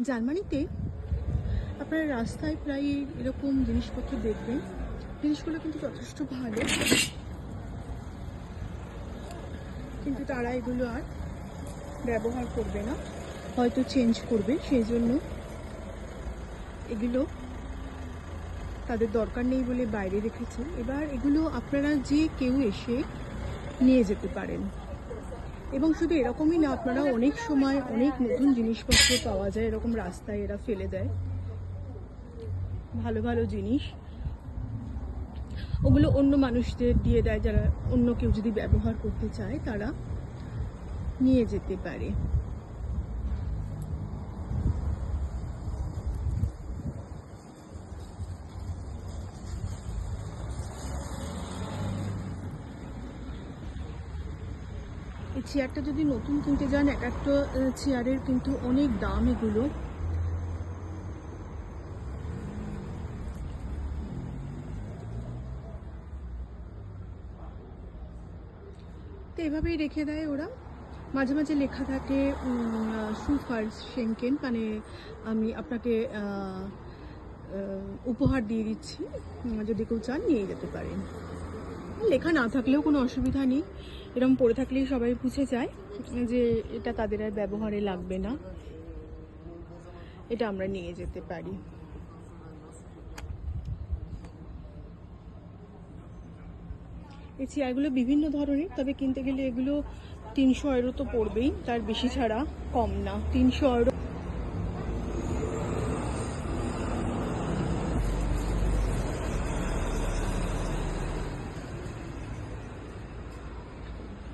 জার্মানিতে আপনারা রাস্তায় প্রায় এরকম জিনিসপত্র দেখবেন। জিনিসগুলো কিন্তু যথেষ্ট ভালো, কিন্তু তারা এগুলো আর ব্যবহার করবে না, হয়তো চেঞ্জ করবে। সেই জন্য এগুলো তাদের দরকার নেই বলে বাইরে রেখেছে। এবার এগুলো আপনারা যে কেউ এসে নিয়ে যেতে পারেন। এবং শুধু এরকমই না, আপনারা অনেক সময় অনেক নতুন জিনিসপত্র পাওয়া যায় এরকম রাস্তায়, এরা ফেলে দেয় ভালো ভালো জিনিস। ওগুলো অন্য মানুষদের দিয়ে দেয়, যারা অন্য কেউ যদি ব্যবহার করতে চায় তারা নিয়ে যেতে পারে। এই চেয়ারটা যদি নতুন কিনতে যান, এক একটা চেয়ারের কিন্তু অনেক দাম এগুলো। তো এভাবেই রেখে দেয় ওরা। মাঝে মাঝে লেখা থাকে সুফার শেঙ্কেন, মানে আমি আপনাকে উপহার দিয়ে দিচ্ছি, যদি কেউ চান নিয়ে যেতে পারেন। লেখা না থাকলেও কোনো অসুবিধা নেই, এরকম পড়ে থাকলেই সবাই বুঝে যায় যে এটা তাদের আর ব্যবহারে লাগবে না, এটা আমরা নিয়ে যেতে পারি। এই চেয়ারগুলো বিভিন্ন ধরনের, তবে কিনতে গেলে এগুলো 300 ইউরো তো পড়বেই, তার বেশি ছাড়া কম না। 300 ইউরো